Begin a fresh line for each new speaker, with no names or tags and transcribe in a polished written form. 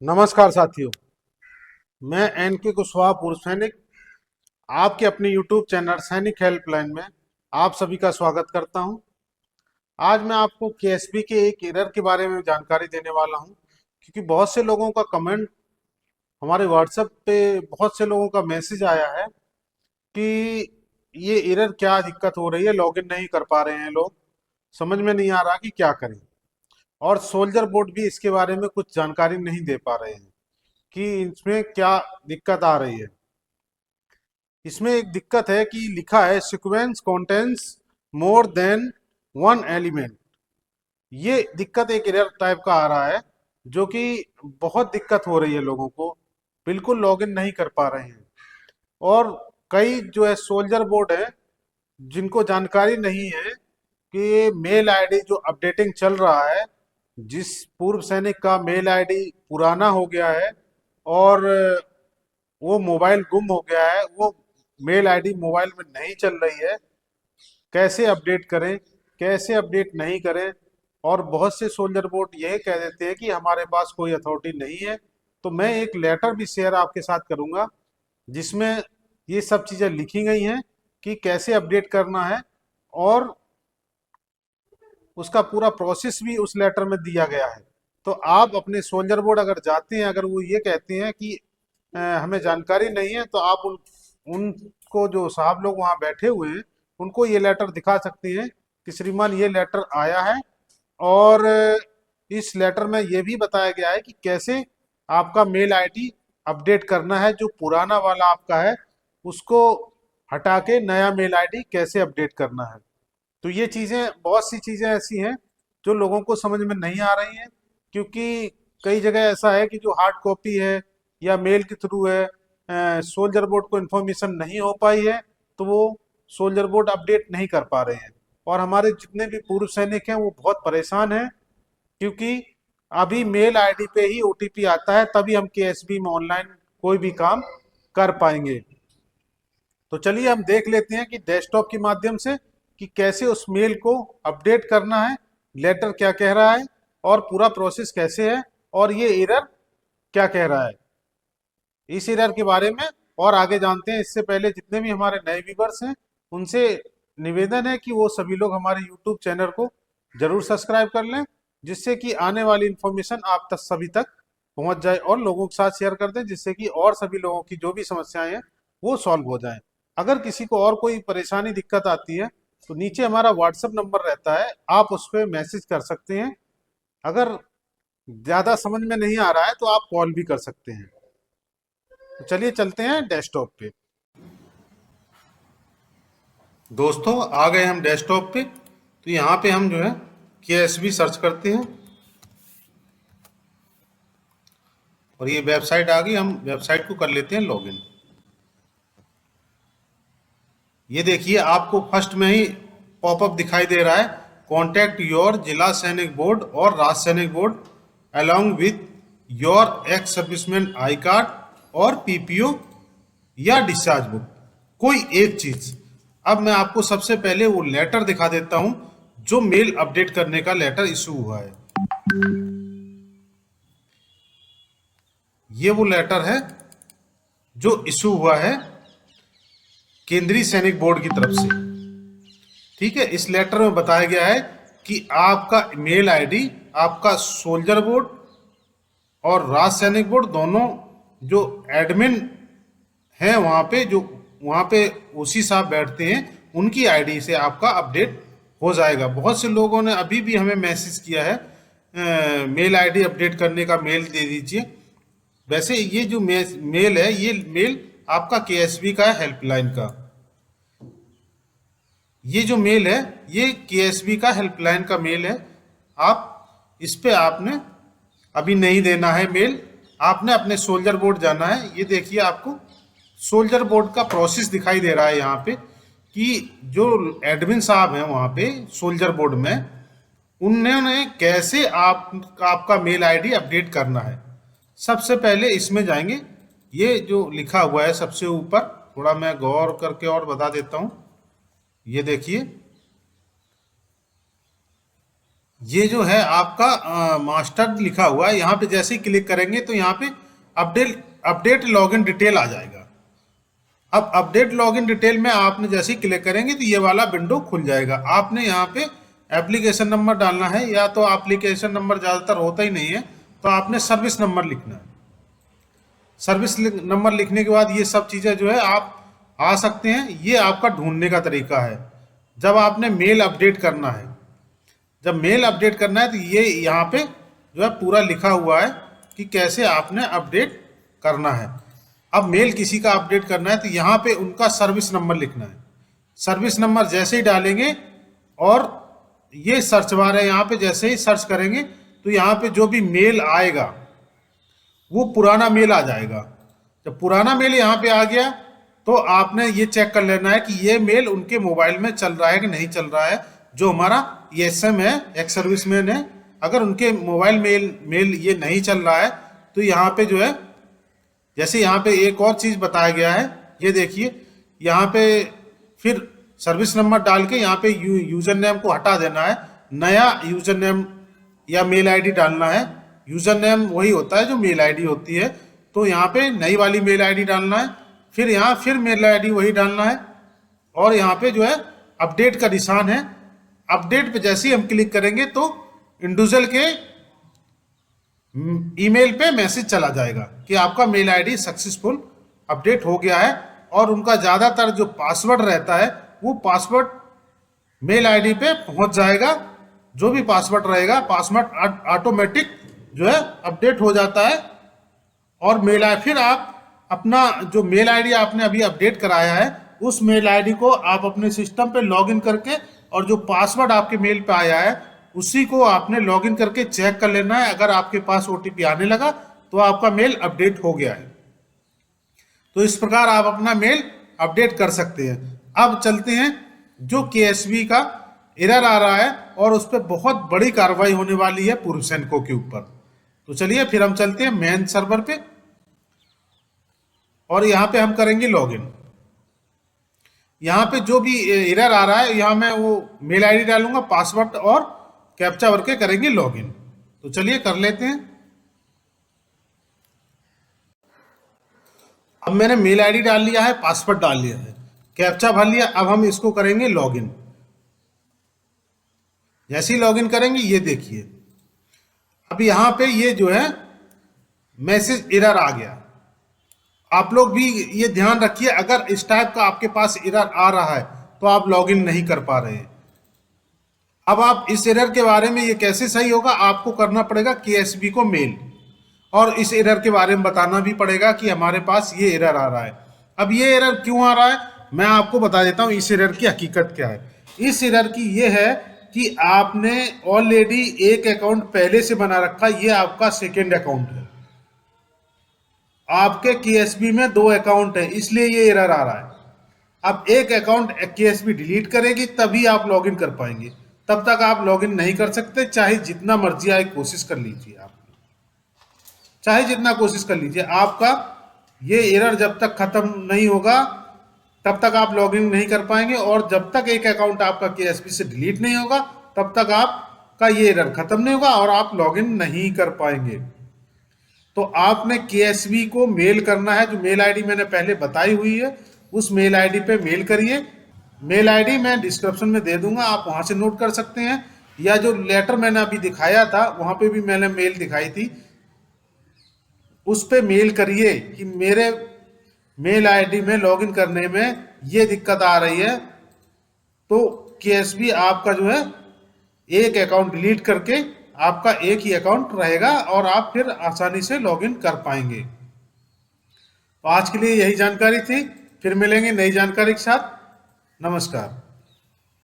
नमस्कार साथियों। मैं एनके कुशवाहा पूर्व सैनिक आपके अपने यूट्यूब चैनल सैनिक हेल्पलाइन में आप सभी का स्वागत करता हूं। आज मैं आपको केएसबी के एक एरर के बारे में जानकारी देने वाला हूं, क्योंकि बहुत से लोगों का कमेंट, हमारे व्हाट्सएप पे बहुत से लोगों का मैसेज आया है कि ये एरर क्या दिक्कत हो रही है, लॉगिन नहीं कर पा रहे हैं लोग, समझ में नहीं आ रहा कि क्या करें। और सोल्जर बोर्ड भी इसके बारे में कुछ जानकारी नहीं दे पा रहे हैं कि इसमें क्या दिक्कत आ रही है। इसमें एक दिक्कत है कि लिखा है sequence contents more than one element. ये दिक्कत एक एरर टाइप का आ रहा है, जो कि बहुत दिक्कत हो रही है लोगों को, बिल्कुल लॉगिन नहीं कर पा रहे हैं। और कई जो है सोल्जर बोर्ड है जिनको जानकारी नहीं है कि मेल आईडी जो अपडेटिंग चल रहा है, जिस पूर्व सैनिक का मेल आईडी पुराना हो गया है और वो मोबाइल गुम हो गया है, वो मेल आईडी मोबाइल में नहीं चल रही है, कैसे अपडेट करें, कैसे अपडेट नहीं करें। और बहुत से सोल्जर बोर्ड यह कह देते हैं कि हमारे पास कोई अथॉरिटी नहीं है। तो मैं एक लेटर भी शेयर आपके साथ करूंगा जिसमें ये सब चीजें लिखी गई हैं कि कैसे अपडेट करना है, और उसका पूरा प्रोसेस भी उस लेटर में दिया गया है। तो आप अपने सोल्जर बोर्ड अगर जाते हैं, अगर वो ये कहते हैं कि हमें जानकारी नहीं है, तो आप उनको जो साहब लोग वहाँ बैठे हुए हैं उनको ये लेटर दिखा सकती हैं कि श्रीमान ये लेटर आया है, और इस लेटर में ये भी बताया गया है कि कैसे आपका मेल आईडी अपडेट करना है, जो पुराना वाला आपका है उसको हटा के नया मेल आईडी कैसे अपडेट करना है। तो ये चीज़ें, बहुत सी चीज़ें ऐसी हैं जो लोगों को समझ में नहीं आ रही हैं, क्योंकि कई जगह ऐसा है कि जो हार्ड कॉपी है या मेल के थ्रू है, सोल्जर बोर्ड को इन्फॉर्मेशन नहीं हो पाई है, तो वो सोल्जर बोर्ड अपडेट नहीं कर पा रहे हैं। और हमारे जितने भी पूर्व सैनिक हैं वो बहुत परेशान हैं, क्योंकि अभी मेल आईडी पे ही ओटीपी आता है, तभी हम केएसबी में ऑनलाइन कोई भी काम कर पाएंगे। तो चलिए हम देख लेते हैं कि डेस्कटॉप के माध्यम से कि कैसे उस मेल को अपडेट करना है, लेटर क्या कह रहा है और पूरा प्रोसेस कैसे है, और ये एरर क्या कह रहा है, इस एरर के बारे में और आगे जानते हैं। इससे पहले जितने भी हमारे नए व्यूवर्स हैं उनसे निवेदन है कि वो सभी लोग हमारे यूट्यूब चैनल को जरूर सब्सक्राइब कर लें, जिससे कि आने वाली इन्फॉर्मेशन आप तक सभी तक पहुंच जाए, और लोगों के साथ शेयर कर दें, जिससे कि और सभी लोगों की जो भी समस्याएं हैं वो सॉल्व हो जाएं। अगर किसी को और कोई परेशानी दिक्कत आती है तो नीचे हमारा व्हाट्सएप नंबर रहता है, आप उस पर मैसेज कर सकते हैं। अगर ज़्यादा समझ में नहीं आ रहा है तो आप कॉल भी कर सकते हैं। तो चलिए चलते हैं डेस्कटॉप पे। दोस्तों आ गए हम डेस्कटॉप पे। तो यहाँ पे हम जो है केएसबी सर्च करते हैं और ये वेबसाइट आ गई, हम वेबसाइट को कर लेते हैं लॉगिन। ये देखिए आपको फर्स्ट में ही पॉपअप दिखाई दे रहा है, कॉन्टैक्ट योर जिला सैनिक बोर्ड और राज्य सैनिक board along with your ex serviceman I card और पीपीओ या डिस्चार्ज बुक, कोई एक चीज। अब मैं आपको सबसे पहले वो लेटर दिखा देता हूं जो मेल अपडेट करने का लेटर इशू हुआ है। ये वो लेटर है जो इशू हुआ है केंद्रीय सैनिक बोर्ड की तरफ से। ठीक है, इस लेटर में बताया गया है कि आपका मेल आईडी, आपका सोल्जर बोर्ड और राज्य सैनिक बोर्ड दोनों जो एडमिन हैं वहाँ पे, जो वहाँ पे उसी साहब बैठते हैं, उनकी आईडी से आपका अपडेट हो जाएगा। बहुत से लोगों ने अभी भी हमें मैसेज किया है मेल आईडी अपडेट करने का मेल दे दीजिए। वैसे ये जो मेल है, ये मेल आपका केएसबी का है, हेल्पलाइन का। ये जो मेल है ये केएसबी का हेल्पलाइन का मेल है। आप इस पे आपने अभी नहीं देना है मेल, आपने अपने सोल्जर बोर्ड जाना है। ये देखिए आपको सोल्जर बोर्ड का प्रोसेस दिखाई दे रहा है यहाँ पे कि जो एडमिन साहब हैं वहाँ पे सोल्जर बोर्ड में, उन्होंने कैसे आपका मेल आईडी अपडेट करना है। सबसे पहले इसमें जाएंगे, ये जो लिखा हुआ है सबसे ऊपर, थोड़ा मैं गौर करके और बता देता हूँ। ये देखिए ये जो है आपका मास्टर लिखा हुआ है, यहाँ पे जैसे ही क्लिक करेंगे तो यहाँ पे अपडेट अपडेट लॉगिन डिटेल आ जाएगा। अब अपडेट लॉगिन डिटेल में आपने जैसे ही क्लिक करेंगे तो ये वाला विंडो खुल जाएगा। आपने यहाँ पे एप्लीकेशन नंबर डालना है, या तो एप्लीकेशन नंबर ज़्यादातर होता ही नहीं है तो आपने सर्विस नंबर लिखना है। सर्विस नंबर लिखने के बाद ये सब चीज़ें जो है आप आ सकते हैं। ये आपका ढूंढने का तरीका है। जब आपने मेल अपडेट करना है, जब मेल अपडेट करना है तो ये यहाँ पे जो है पूरा लिखा हुआ है कि कैसे आपने अपडेट करना है। अब मेल किसी का अपडेट करना है तो यहाँ पे उनका सर्विस नंबर लिखना है। सर्विस नंबर जैसे ही डालेंगे और ये सर्च बार है, यहाँ पे जैसे ही सर्च करेंगे तो यहाँ पे जो भी मेल आएगा वो पुराना मेल आ जाएगा। जब पुराना मेल यहाँ पे आ गया तो आपने ये चेक कर लेना है कि ये मेल उनके मोबाइल में चल रहा है कि नहीं चल रहा है। जो हमारा ESM है, एक्स सर्विसमैन है, अगर उनके मोबाइल मेल ये नहीं चल रहा है तो यहाँ पे जो है, जैसे यहाँ पे एक और चीज़ बताया गया है, ये देखिए यहाँ पे फिर सर्विस नंबर डाल के यहाँ पे यूजर नेम को हटा देना है, नया यूजर नेम या मेल आईडी डालना है। यूजर नेम वही होता है जो मेल आईडी होती है, तो यहाँ पे नई वाली मेल आईडी डालना है। फिर यहाँ फिर मेल आईडी वही डालना है और यहाँ पे जो है अपडेट का निशान है। अपडेट पे जैसे ही हम क्लिक करेंगे तो इंडिविजुअल के ईमेल पे मैसेज चला जाएगा कि आपका मेल आईडी सक्सेसफुल अपडेट हो गया है। और उनका ज़्यादातर जो पासवर्ड रहता है वो पासवर्ड मेल आईडी पे पहुंच जाएगा। जो भी पासवर्ड रहेगा, पासवर्ड ऑटोमेटिक जो है अपडेट हो जाता है। और मेल आई फिर आप अपना जो मेल आईडी आपने अभी अपडेट कराया है उस मेल आईडी को आप अपने सिस्टम पे लॉगिन करके, और जो पासवर्ड आपके मेल पे आया है उसी को आपने लॉगिन करके चेक कर लेना है। अगर आपके पास OTP आने लगा तो आपका मेल अपडेट हो गया है। तो इस प्रकार आप अपना मेल अपडेट कर सकते हैं। अब चलते हैं, जो KSB का एरर आ रहा है और उस पर बहुत बड़ी कार्रवाई होने वाली है पूर्व सैनिकों के ऊपर। तो चलिए फिर हम चलते हैं मेन सर्वर पे और यहाँ पे हम करेंगे लॉगिन। यहाँ पे जो भी एरर आ रहा है, यहाँ मैं वो मेल आईडी डालूंगा, पासवर्ड और कैप्चा भर के करेंगे लॉगिन। तो चलिए कर लेते हैं। अब मैंने मेल आईडी डाल लिया है, पासवर्ड डाल लिया है, कैप्चा भर लिया। अब हम इसको करेंगे लॉगिन। जैसे ही लॉगिन करेंगे ये देखिए अब यहाँ पे ये जो है मैसेज एरर आ गया। आप लोग भी ये ध्यान रखिए, अगर इस टाइप का आपके पास एरर आ रहा है तो आप लॉगिन नहीं कर पा रहे हैं। अब आप इस एरर के बारे में, ये कैसे सही होगा, आपको करना पड़ेगा KSB को मेल और इस एरर के बारे में बताना भी पड़ेगा कि हमारे पास ये एरर आ रहा है। अब ये एरर क्यों आ रहा है मैं आपको बता देता हूँ। इस एरर की हकीकत क्या है। इस एरर की ये है कि आपने ऑलरेडी एक अकाउंट पहले से बना रखा, ये आपका सेकेंड अकाउंट है। आपके KSB में 2 अकाउंट है, इसलिए ये एरर आ रहा है। अब एक अकाउंट KSB डिलीट करेगी तभी आप लॉगिन कर पाएंगे, तब तक आप लॉगिन नहीं कर सकते। चाहे जितना मर्जी आए कोशिश कर लीजिए, आप चाहे जितना कोशिश कर लीजिए, आपका ये एरर जब तक खत्म नहीं होगा तब तक आप लॉगिन नहीं कर पाएंगे। और जब तक एक अकाउंट आपका KSB से डिलीट नहीं होगा तब तक आपका ये एरर खत्म नहीं होगा और आप लॉगिन नहीं कर पाएंगे। तो आपने KSB को मेल करना है। जो मेल आईडी मैंने पहले बताई हुई है उस मेल आईडी पे मेल करिए। मेल आईडी मैं डिस्क्रिप्शन में दे दूंगा, आप वहां से नोट कर सकते हैं। या जो लेटर मैंने अभी दिखाया था वहां पे भी मैंने मेल दिखाई थी, उस पे मेल करिए कि मेरे मेल आईडी में लॉगिन करने में ये दिक्कत आ रही है। तो KSB आपका जो है एक अकाउंट डिलीट करके आपका एक ही अकाउंट रहेगा और आप फिर आसानी से लॉगिन कर पाएंगे। तो आज के लिए यही जानकारी थी, फिर मिलेंगे नई जानकारी के साथ। नमस्कार।